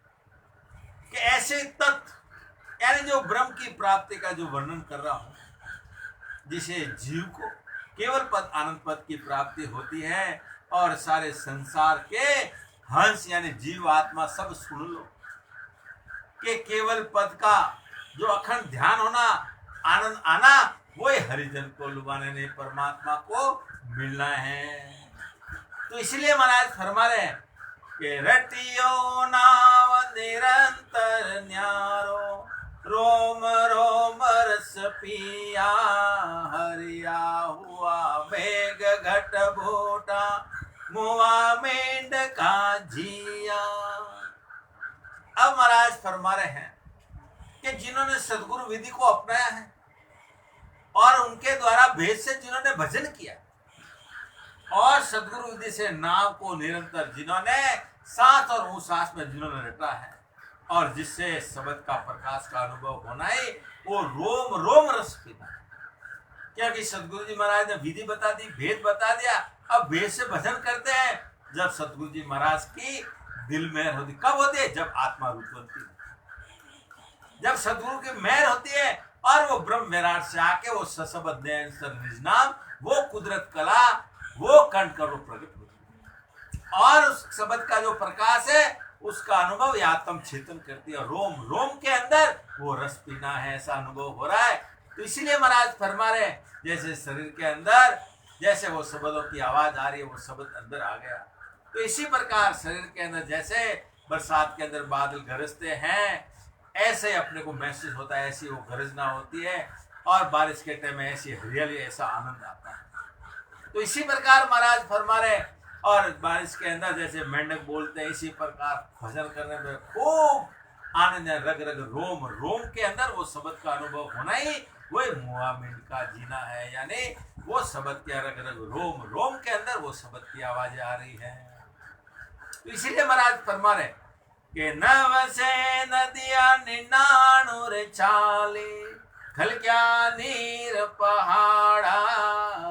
कि ऐसे तत्व यानी जो ब्रह्म की प्राप्ति का जो वर्णन कर रहा हूं, जिसे जीव को केवल पद आनंद पद की प्राप्ति होती है और सारे संसार के हंस यानी जीव आत्मा सब सुन लो कि केवल पद का जो अखंड ध्यान होना, आनंद आना, वो हरिजन को लुभाने ने परमात्मा को मिलना है। तो इसलिए महाराज फरमा रहे हैं कि रटियो नाव निरंतर न्यारो, रोम रोम रस पिया, हरिया हुआ मेघ घट भूटा, मुआ मेंढ का जिया। अब महाराज फरमा रहे हैं कि जिन्होंने सदगुरु विधि को अपनाया है और उनके द्वारा भेद से जिन्होंने भजन किया और सदगुरु विधि से नाव को निरंतर जिन्होंने सांस और वो सांस में जिन्होंने रटा है और जिससे शब्द का प्रकाश का अनुभव होना है, वो रोम रोम रस पीना है। क्योंकि सदगुरु जी महाराज ने विधि बता दी, भेद बता दिया। अब भेद से भजन करते हैं जब सदगुरु जी महाराज की दिल मेहर होती। कब होती है? जब आत्मा रूपवंती, जब सदगुरु की मेहर होती है और वो ब्रह्म विराट से आके वो सशब्द निज नाम, वो कुदरत कला, वो कंठ कर प्रकट होती है। और उस शब्द का जो प्रकाश है उसका अनुभव ये आत्म चेतन करती है। रोम रोम के अंदर वो रस पीना है, ऐसा अनुभव हो रहा है। तो इसीलिए महाराज फरमा रहे हैं, जैसे शरीर के अंदर जैसे वो शब्दों की आवाज आ रही है, वो शब्द अंदर आ गया। तो इसी प्रकार शरीर के अंदर जैसे बरसात के अंदर बादल गरजते हैं, ऐसे अपने को महसूस होता है, ऐसी वो गरजना होती है। और बारिश के टाइम में ऐसी हरियाली, ऐसा आनंद आता है। तो इसी प्रकार महाराज फरमा रहे, और बारिश के अंदर जैसे मेंढक बोलते हैं, इसी प्रकार भजन करने में खूब आनंद है। रग रग रोम रोम के अंदर वो शब्द का अनुभव होना ही वही मुआमिन का जीना है। यानी वो शब्द के रग रग रोम रोम के अंदर वो शब्द की आवाजें आ रही है। तो इसीलिए महाराज फरमा रहे कि नव से नदिया निनाणुर चाले, खलक्या नीर पहाड़ा,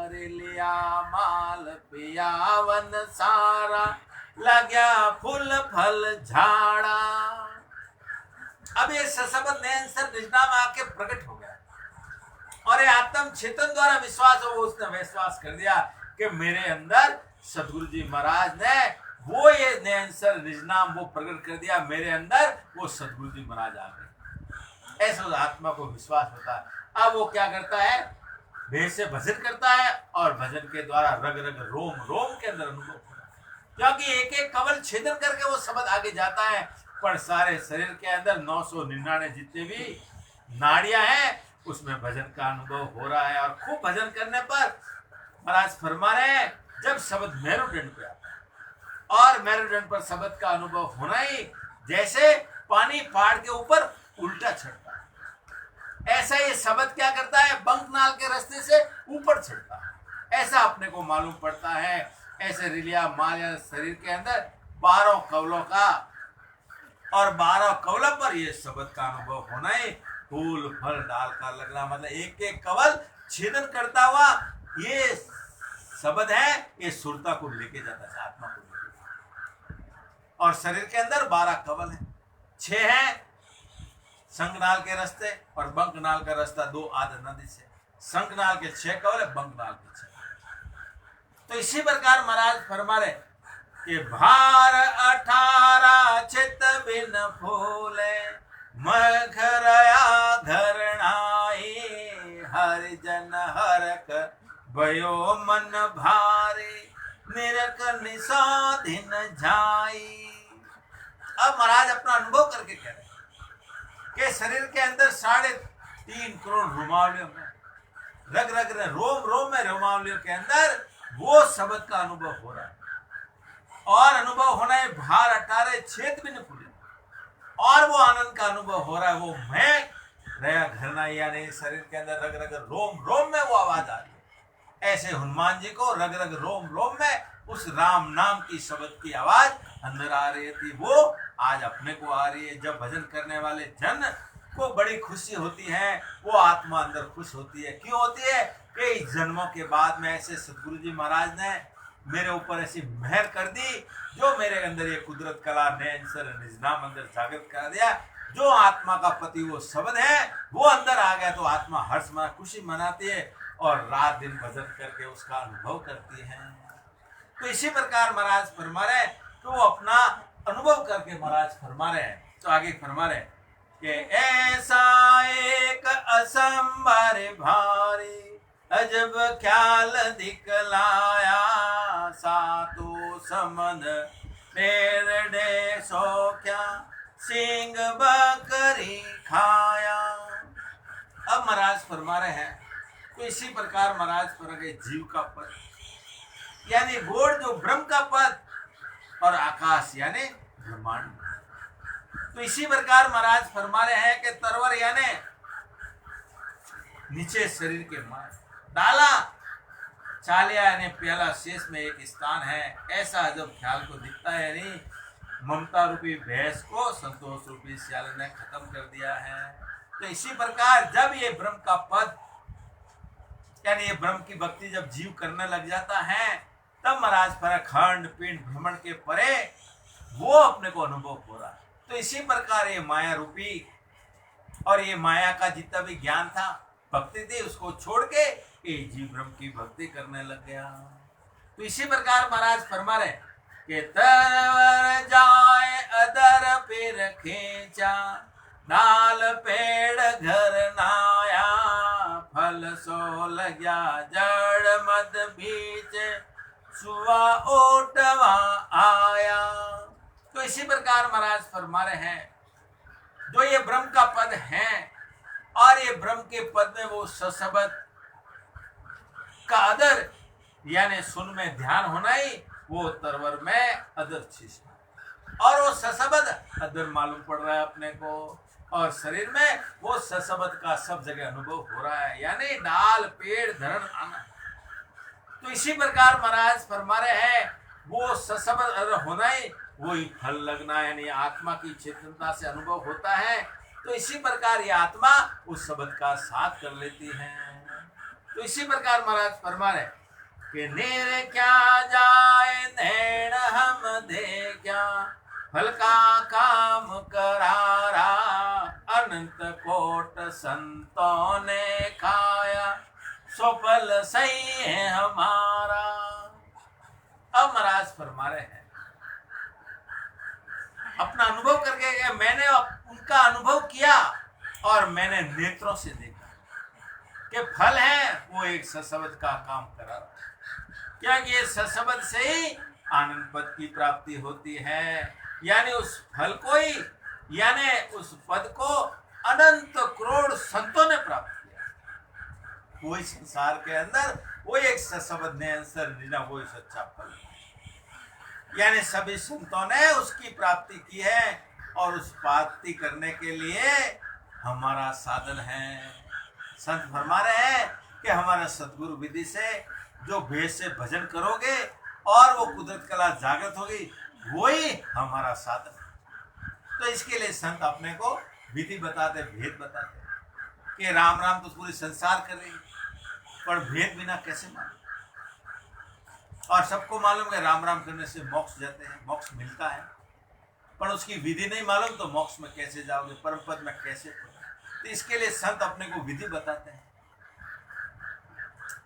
रिलिया माल पियावन सारा, लग्या फूल फल झाड़ा। अब ये सशब्द नैनसर निजना में आके प्रकट हो गया, और ये आत्म चेतन द्वारा विश्वास हो, उसने विश्वास कर दिया कि मेरे अंदर सदगुरु जी महाराज ने वो ये नैनसर निजनाम वो प्रकट कर दिया, मेरे अंदर वो सदगुरु जी महाराज आ गए। ऐसा उस आत्मा को विश्वास होता है। अब वो क्या करता है, भेष से भजन करता है, और भजन के द्वारा रग रग रोम रोम के अंदर अनुभव होता है। क्योंकि एक एक कवल छेदन करके वो शब्द आगे जाता है, पर सारे शरीर के अंदर 999 जितने भी नाड़ियां हैं उसमें भजन का अनुभव हो रहा है। और खूब भजन करने पर महाराज फरमा रहे हैं, जब शब्द मेरुदंड पे आता है, और मेरुदंड पर शब्द का अनुभव होना ही जैसे पानी पहाड़ के ऊपर उल्टा चढ़ता है, ऐसा ये शब्द क्या करता है, बंकनाल के रास्ते से ऊपर चढ़ता है, ऐसा अपने को मालूम पड़ता है। ऐसे रिलिया माया शरीर के अंदर 12 कवलों का, और 12 कवलों पर ये शब्द का अनुभव होना ही फूल फल डाल का लगना, मतलब एक एक कवल छेदन करता हुआ ये शब्द है, ये सुरता को लेके जाता है, आत्मा को लेके। और शरीर के अंदर 12 कवल है, 6 है संगनाल के रास्ते, और बंकनाल का रास्ता 2 आध नदी से। संगनाल के 6 कवल है, बंकनाल के 6। तो इसी प्रकार महाराज फरमा रहे कि भार 18 चित बिन फूले, मखरया घरणाई, हरिजन हरक भयो मन भारे, निरक निसाधिन जाई। अब महाराज अपना अनुभव करके कह रहे कि शरीर के अंदर 3.5 करोड़ रोमावलियों में, रग रग रोम रोम में रोमावलियों के अंदर वो शब्द का अनुभव हो रहा है। और अनुभव होना है, भार 18 छेद भी नहीं खुले, और वो आनंद का अनुभव हो रहा है। वो मैं रया घरना, यानी शरीर के अंदर रग रग रोम रोम में वो आवाज आ रही है। ऐसे हनुमान जी को रग रग रोम रोम में उस राम नाम की शब्द की आवाज अंदर आ रही थी, वो आज अपने को आ रही है। जब भजन करने वाले जन को बड़ी खुशी होती है, वो आत्मा अंदर खुश होती है। क्यों होती है? कई जन्मों के बाद में ऐसे सदगुरु जी महाराज ने मेरे ऊपर ऐसी मेहर कर दी, जो मेरे अंदर ये कुदरत कला नैनसर निजनाम अंदर जागृत कर दिया। जो आत्मा का पति वो शब्द है, वो अंदर आ गया, तो आत्मा हर्ष मना खुशी मनाती है, और रात दिन भजन करके उसका अनुभव करती है। तो इसी प्रकार महाराज फरमा रहे, तो वो अपना अनुभव करके महाराज फरमा रहे हैं। तो आगे फरमा रहे कि ऐसा एक असंभर भारी, अजब ख्याल दिखलाया, सातो समन पेड़ सो क्या, सिंह बकरी खाया। अब महाराज फरमा रहे हैं, तो इसी प्रकार महाराज फरमा गए जीव का पद, यानी गोड़ जो ब्रह्म का पद, और आकाश यानी ब्रह्मांड। तो इसी प्रकार महाराज फरमा रहे हैं कि तरवर यानी नीचे शरीर के मार, डाला चालिया यानी प्याला शेष में एक स्थान है। ऐसा जब ख्याल को दिखता है, यानी ममता रूपी भैंस को संतोष रूपी श्याल ने खत्म कर दिया है। तो इसी प्रकार जब ये ब्रह्म का पद, यानी ये ब्रह्म की भक्ति जब जीव करने लग जाता है, तब महाराज पर खंड पिंड भ्रमण के परे वो अपने को अनुभव हो रहा है। तो इसी प्रकार ये माया रूपी, और ये माया का जितना भी ज्ञान था, भक्ति थी, उसको छोड़ के ये जीव ब्रह्म की भक्ति करने लग गया। तो इसी प्रकार महाराज फरमा रहे के तरवर जाए अदर फिर खींचा, नाल पेड़ घर नाया, फल सो लग्या जड़ मद बीच, सुवा ओटवा आया। तो इसी प्रकार महाराज फरमा रहे हैं, जो ये ब्रह्म का पद है और ये ब्रह्म के पद में वो सशब्द का अदर यानी सुन में ध्यान होना ही, वो तरवर में अदर चीज और वो सशब्द अदर मालूम पड़ रहा है अपने को, और शरीर में वो सशब्द का सब जगह अनुभव हो रहा है, यानी डाल पेड़ धरण आना। तो इसी प्रकार महाराज फरमा रहे हैं, वो सशब्द अदर होना ही वही फल लगना, यानी आत्मा की चेतनता से अनुभव होता है। तो इसी प्रकार ये आत्मा उस शब्द का साथ कर लेती है। तो इसी प्रकार महाराज फरमा रहे कि नेरे क्या जाए नैण हम दे क्या, फल का काम करारा, अनंत कोट संतों ने खाया, सो फल सही है हमारा। अब महाराज फरमा रहे हैं, अपना अनुभव करके गए, मैंने उनका अनुभव किया और मैंने नेत्रों से देखा कि फल है वो एक सशब्द का काम करा रहा है, क्योंकि ये सशब्द से ही आनंद पद की प्राप्ति होती है। यानी उस फल को ही, यानी उस पद को अनंत करोड़ संतों ने प्राप्त किया। कोई संसार के अंदर वो एक सशब्द ने आंसर देना, वो सच्चा फल, यानी सभी संतों ने उसकी प्राप्ति की है और उस प्राप्ति करने के लिए हमारा साधन है। संत फरमा रहे हैं कि हमारा सतगुरु विधि से जो भेद से भजन करोगे और वो कुदरत कला जागृत होगी, वही हमारा साधन है। तो इसके लिए संत अपने को विधि बताते, भेद बताते कि राम राम तो पूरी संसार कर रही, पर भेद बिना कैसे माने। और सबको मालूम है राम राम करने से मोक्ष जाते हैं, मोक्ष मिलता है, पर उसकी विधि नहीं मालूम तो मोक्ष में कैसे जाओगे, परम पद में कैसे पहुंचोगे। तो इसके लिए संत अपने को विधि बताते हैं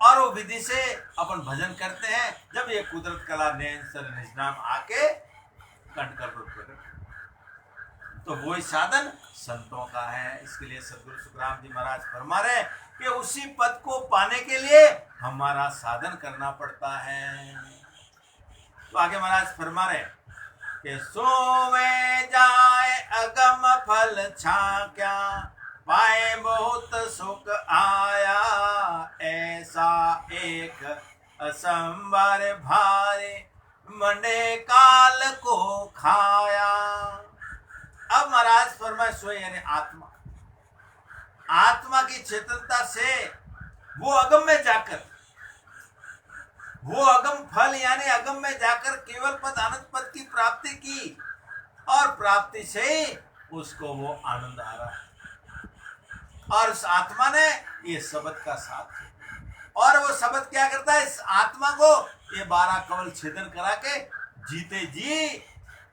और वो विधि से अपन भजन करते हैं। जब ये कुदरत कला नैन सर निज नाम आके कंठ कर प्रकट, तो वही साधन संतों का है। इसके लिए सदगुरु सुखराम जी महाराज फरमा रहे कि उसी पद को पाने के लिए हमारा साधन करना पड़ता है। तो आगे महाराज फरमा रहे कि सोवे जाए अगम फल छाक्या, पाए बहुत सुख आया, ऐसा एक असंबर भारे, मंडे काल को खाया। अब महाराज फरमाए सोए यानी आत्मा, आत्मा की चेतनता से वो अगम में जाकर, वो अगम फल यानी अगम में जाकर केवल पद आनंद पद की प्राप्ति की, और प्राप्ति से ही उसको वो आनंद आ रहा है। और उस आत्मा ने ये शब्द का साथ किया, और वो शब्द क्या करता है, इस आत्मा को ये 12 कवल छेदन करा के जीते जी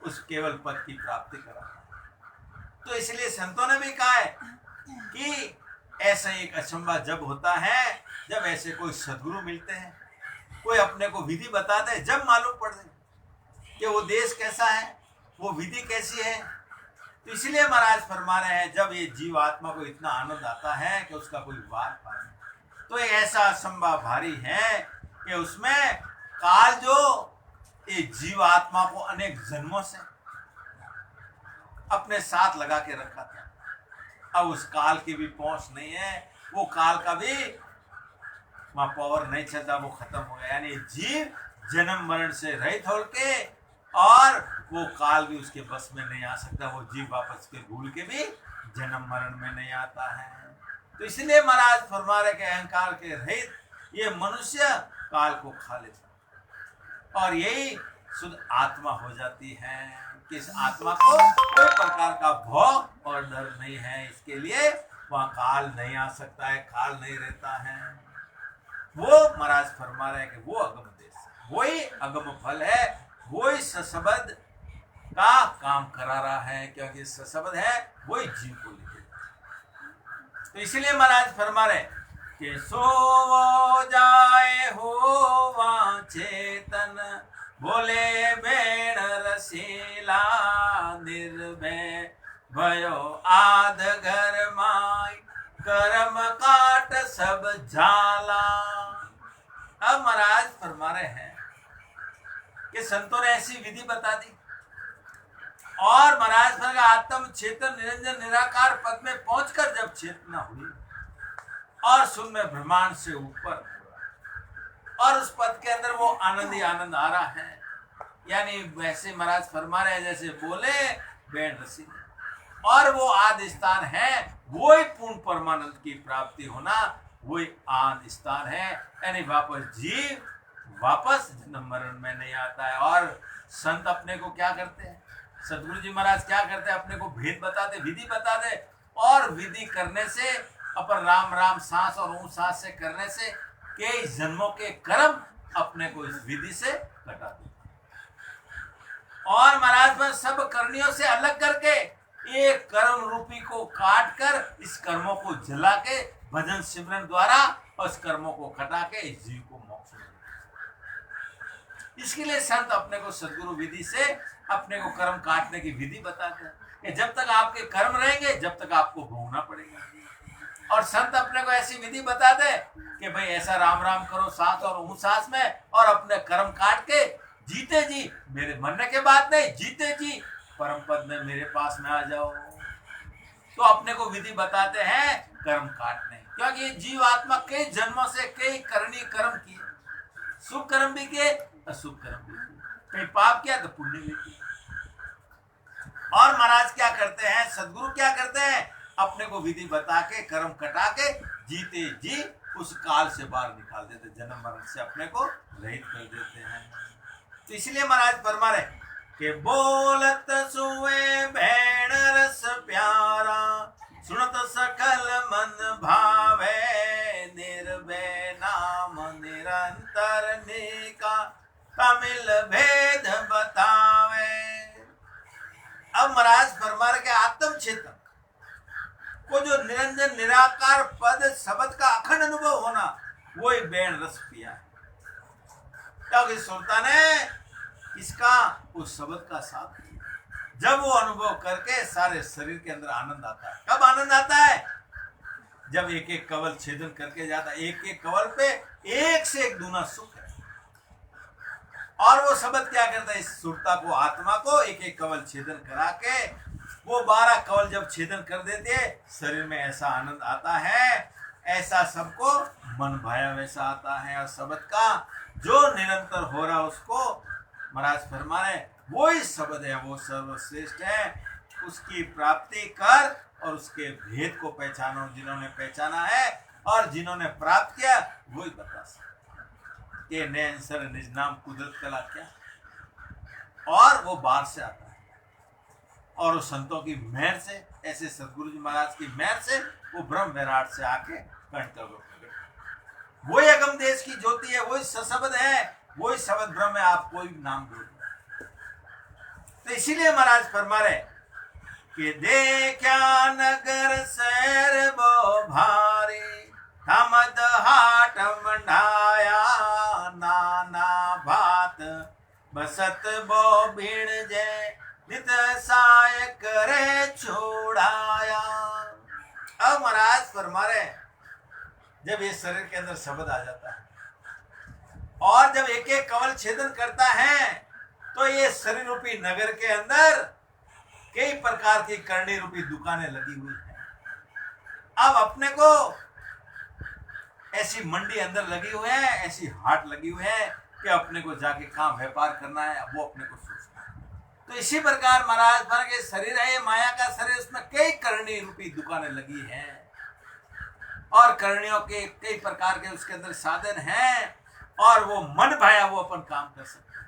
उस केवल पद की प्राप्ति करा। तो इसलिए संतों ने भी कहा है कि ऐसा एक अचंबा जब होता है, जब ऐसे कोई सदगुरु मिलते हैं, कोई अपने को विधि बताते हैं, जब मालूम पड़ जाए कि वो देश कैसा है, वो विधि कैसी है। तो इसलिए महाराज फरमा रहे हैं, जब ये जीव आत्मा को इतना आनंद आता है कि उसका कोई वार पार नहीं, तो एक ऐसा असंभव भारी है कि उसमें काल जो ये जीव आत्मा को अनेक जन्मों से अपने साथ लगा के रखा था, अब उस काल की भी पहुंच नहीं है, वो काल का भी वहां पावर नहीं चलता, वो खत्म हो गया। यानी जीव जन्म मरण से रहित होके, और वो काल भी उसके बस में नहीं आ सकता, वो जीव वापस के भूल के भी जन्म मरण में नहीं आता है। तो इसलिए महाराज फरमा रहे कि अहंकार के रहित ये मनुष्य काल को खा लेता, और यही शुद्ध आत्मा हो जाती है कि इस आत्मा को कोई प्रकार का भौं और डर नहीं है। इसके लिए वहां काल नहीं आ सकता है, काल नहीं रहता है। वो महाराज फरमा रहे कि वो अगम देश, वही अगम फल है, वही सशब्द का काम करा रहा है, क्योंकि सशब्द है वही जीव को लिखे। तो इसलिए महाराज फरमा रहे कि सो जाए हो वहाँ चेतन, बोले बेण रसीला निर्भय भयो आध घर माई कर्म काट सब झाला। अब महाराज फरमा रहे हैं कि संतों ने ऐसी विधि बता दी और महाराज फरमा आत्म चेतन निरंजन निराकार पद में पहुंचकर जब चेतना हुई और शून्य ब्रह्मांड से ऊपर और उस पद के अंदर वो आनंद ही आनंद आ रहा है, यानी वैसे महाराज फरमा रहे हैं जैसे बोले बेण रसी और वो आदि स्थान है, वो ही पूर्ण परमानंद की प्राप्ति होना, वही आदि स्थान है। यानी वापस जन्म मरण में नहीं आता है। और संत अपने को क्या करते हैं, सदगुरु जी महाराज क्या करते हैं, अपने को भेद बताते, विधि बताते और विधि करने से अपन राम राम सांस और ऊं सांस से करने से कई जन्मों के कर्म अपने को इस विधि से कटा देते और महाराज में सब करनियों से अलग करके एक कर्म रूपी को काट कर इस कर्मों को जला के भजन सिमरन द्वारा और इस कर्मों को कटा के इस जीव को मोक्ष में। इसके लिए संत अपने को सदगुरु विधि से अपने को कर्म काटने की विधि बताते हैं कि जब तक आपके कर्म रहेंगे जब तक आपको भोगना पड़ेगा। और संत अपने को ऐसी विधि बता दे कि भाई ऐसा राम राम करो सांस और ऊं सांस में और अपने कर्म काट के जीते जी, मेरे मरने के बाद नहीं, जीते जी परम पद में मेरे पास में आ जाओ। तो अपने को विधि बताते हैं कर्म काटने, क्योंकि ये जीव आत्मा कई जन्मों से कई करनी कर्म किए, सुख कर्म भी किए अशुभ कर्म भी किए, कहीं पाप किया तो पुण्य भी किया। और महाराज क्या करते हैं, सदगुरु क्या करते हैं, अपने को विधि बता के कर्म कटा के जीते जी उस काल से बाहर निकाल देते, जन्म मरण से अपने को रहित कर देते हैं। तो इसलिए महाराज फरमा रहे कि बोलत सुए भेण रस प्यारा सुनत सकल मन भावे निर्भय नाम निरंतर निका तमिल भेद बतावे। अब महाराज फरमा रहे कि आत्म चेतन को जो निरंजन निराकार पद शब्द का अखंड अनुभव होना, वो ही बेण रस पिया है, क्योंकि सुल्तान ने इसका उस शब्द का साथ दिया। जब वो अनुभव करके सारे शरीर के अंदर आनंद आता है। कब आनंद आता है, जब एक एक कवल छेदन करके जाता है, एक एक कवल पे एक से एक दूना सुख है। और वो शब्द क्या करता है, इस सुरता को आत्मा को एक एक कवल छेदन करा के वो 12 कवल जब छेदन कर देते हैं, शरीर में ऐसा आनंद आता है, ऐसा सबको मन भाया वैसा आता है। और शब्द का जो निरंतर हो रहा उसको महाराज फरमा रहे वो ही शब्द है, वो सर्वश्रेष्ठ है, उसकी प्राप्ति कर और उसके भेद को पहचानो। जिन्होंने पहचाना है और जिन्होंने प्राप्त किया वही बता सकते ये नैन सर निज नाम कुदरत कला क्या, और वो बाहर से आता है। और वो संतों की मेहर से, ऐसे सदगुरु जी महाराज की मेहर से वो ब्रह्म विराट से आके कंठ वही अगम देश की ज्योति है, वही सशब्द है, वही शब्द ब्रह्म है, आप कोई नाम बोल। तो इसीलिए महाराज फरमा रहे कि देखा नगर शहर बो भारी थमद हाट मंडाया नाना भात बसत बो भीड़ जय नित साय करे छोड़ाया। अब महाराज फरमा रहे जब ये शरीर के अंदर शब्द आ जाता है और जब एक एक कवल छेदन करता है तो ये शरीर रूपी नगर के अंदर कई प्रकार की करनी रूपी दुकानें लगी हुई हैं। अब अपने को ऐसी मंडी अंदर लगी हुई है, ऐसी हाट लगी हुई है कि अपने को जाके कहाँ व्यापार करना है वो अपने को सोचना है। तो इसी प्रकार महाराज भर के शरीर है, ये माया का शरीर, उसमें कई करनी रूपी दुकानें लगी हैं और करणियों के कई प्रकार के उसके अंदर साधन हैं और वो मन भाया वो अपन काम कर सकते हैं,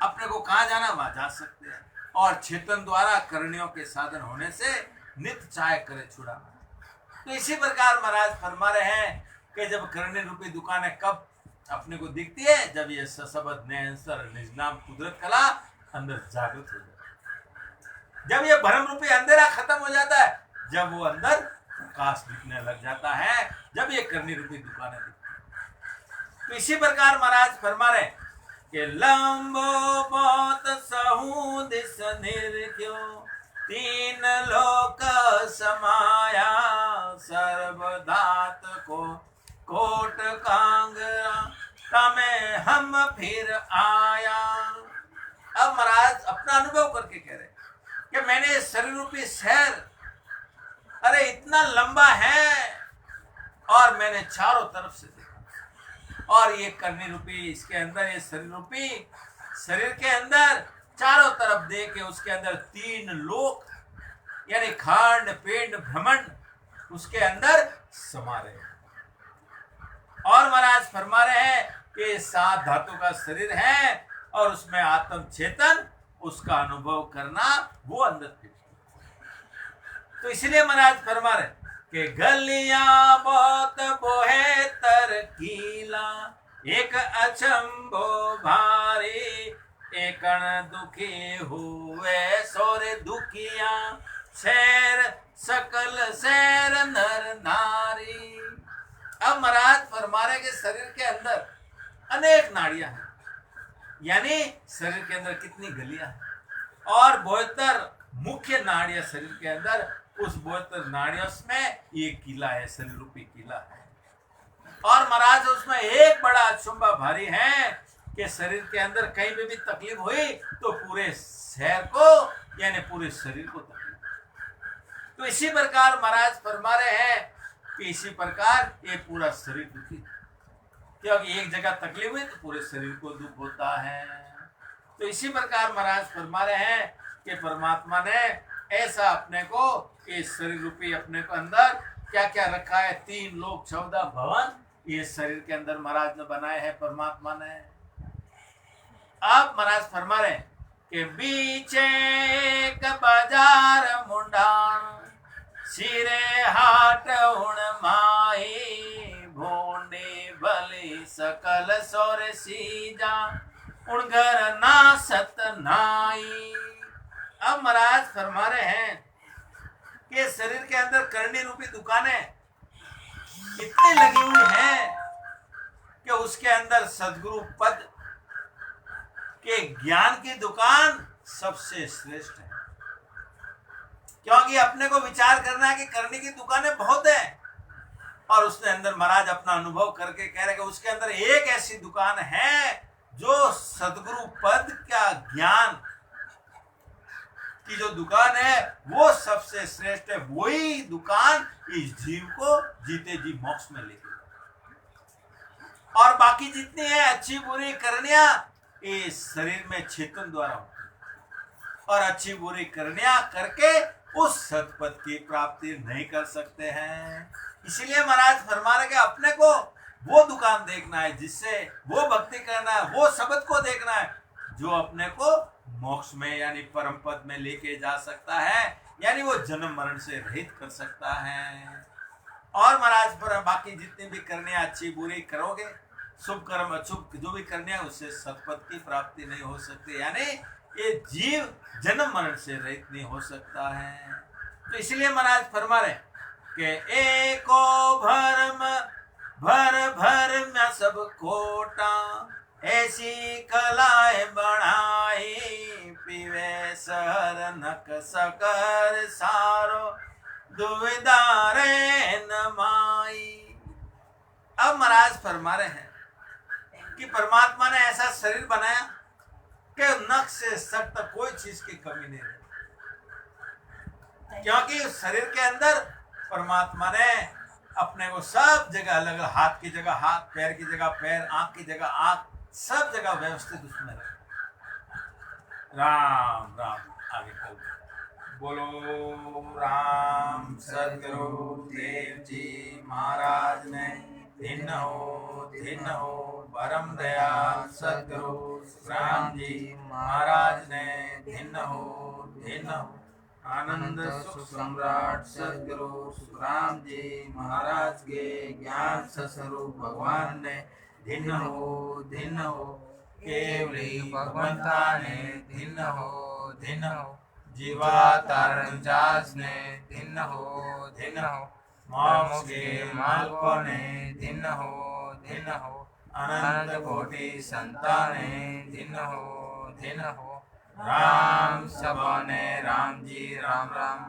अपने को कहाँ जाना वहां जा सकते हैं। और चेतन द्वारा करणियों के साधन होने से नित्य चाहे करे छुड़ाना। तो इसी प्रकार महाराज फरमा रहे हैं कि जब करणी रूपी दुकानें कब अपने को दिखती है, जब ये सशब्द नैनसर निज नाम कुदरत कला अंदर जागृत हो जाता है, जब ये भ्रम रूपी अंधेरा खत्म हो जाता है, जब वो अंदर प्रकाश दिखने लग जाता है, जब ये करनी रूपी दुकानें दिखती है। तो इसी प्रकार महाराज फरमा रहे कि लंबो बहुत सहू दिस निर्घ्यो, तीन लोक समाया, सर्वधात को कोट कांगरा, तमे हम फिर आया। अब महाराज अपना अनुभव करके कह रहे कि मैंने शरीर रूपी शहर, अरे इतना लंबा है, और मैंने चारों तरफ से देखा, और ये करनी रूपी इसके अंदर, ये शरीर रूपी शरीर के अंदर चारों तरफ देखे, उसके अंदर तीन लोक यानी खंड पिंड भ्रमण उसके अंदर समा रहे। और महाराज फरमा रहे हैं कि 7 धातु का शरीर है, और उसमें आत्म चेतन, उसका अनुभव करना वो अंदर थी। तो इसलिए महाराज फरमा रहे कि गलियां बहुत बोहे तरकीला, एक अचंभो भारी, एकण दुखी हुए सोरे दुखिया, शैर सकल शैर नर नारी। अब महाराज फरमा रहे कि शरीर के अंदर अनेक नाड़ियां हैं, यानी शरीर के अंदर कितनी गलियां हैं, और 72 मुख्य नाड़ियां शरीर के अंदर, उस 72 नाड़ियों में ये किला है, शरीर रूपी किला है। और महाराज उसमें एक बड़ा अचंभा भारी है कि शरीर के अंदर कहीं भी तकलीफ हुई तो पूरे शहर को यानी पूरे शरीर को तकलीफ। तो इसी प्रकार महाराज फरमा रहे हैं कि इसी प्रकार ये पूरा शरीर दुखी, क्योंकि एक जगह तकलीफ हुई तो पूरे शरीर को दुख होता है। तो इसी प्रकार महाराज फरमा रहे हैं कि परमात्मा ने ऐसा अपने को, इस शरीर रूपी अपने को अंदर क्या क्या रखा है, 3 लोक 14 भवन ये शरीर के अंदर महाराज ने बनाए हैं परमात्मा ने। अब महाराज फरमा रहे कि बीचे एक बाजार मुंडान, सिरे हाट उण माई, भोंडी भली सकल सोरे सीजा, उण घर ना सत नाई। अब महाराज फरमा रहे हैं कि शरीर के अंदर करनी रूपी दुकानें इतनी लगी हुई हैं कि उसके अंदर सदगुरु पद के ज्ञान की दुकान सबसे श्रेष्ठ है, क्योंकि अपने को विचार करना है कि करने की दुकानें बहुत है, और उसके अंदर महाराज अपना अनुभव करके कह रहे कि उसके अंदर एक ऐसी दुकान है जो सदगुरु पद का ज्ञान की जो दुकान है वो सबसे श्रेष्ठ है। वही दुकान इस जीव को जीते जी मोक्ष में लेके, और बाकी जितनी है अच्छी बुरी करनिया इस शरीर में चेतन द्वारा होती, और अच्छी बुरी करनिया करके उस सतपथ की प्राप्ति नहीं कर सकते हैं। इसीलिए महाराज फरमा रहे कि अपने को वो दुकान देखना है जिससे वो भक्ति करना है, वो शब्द को देखना है जो अपने को मोक्ष में यानी परम पद में लेके जा सकता है, यानी वो जन्म मरण से रहित कर सकता है। और महाराज पर बाकी जितनी भी करने अच्छी बुरी करोगे, शुभ कर्म अशुभ जो भी करने हैं उससे सतपथ की प्राप्ति नहीं हो सकती, यानी ये जीव जन्म मरण से रहित नहीं हो सकता है। तो इसलिए महाराज फरमा रहे कि एको भरम भर भर में सब खोटा, ऐसी कलाएं बढ़ाई, पीवे सर नक सकर सारो, दुविधा रे न माई। अब महाराज फरमा रहे हैं कि परमात्मा ने ऐसा शरीर बनाया कि नख से सक तक कोई चीज की कमी नहीं रही, क्योंकि उस शरीर के अंदर परमात्मा ने अपने को सब जगह अलग, हाथ की जगह हाथ, पैर की जगह पैर, आंख की जगह आंख, सब जगह व्यवस्थित उसमें रहे। राम राम आगे कल बोलो राम सदगुरु देव जी महाराज ने धन्य हो परम दयाल सदगुरु राम जी महाराज ने धन्य हो आनंद सुख सम्राट सदगुरु राम जी महाराज के ज्ञान स्वरूप भगवान ने धन्य हो केवली भगवंता ने धन्य हो जीवा तारण जास ने धन्य हो मोक्ष के मालकों ने धन्य हो अनंत कोटि संताने दिन हो राम सबने राम जी राम राम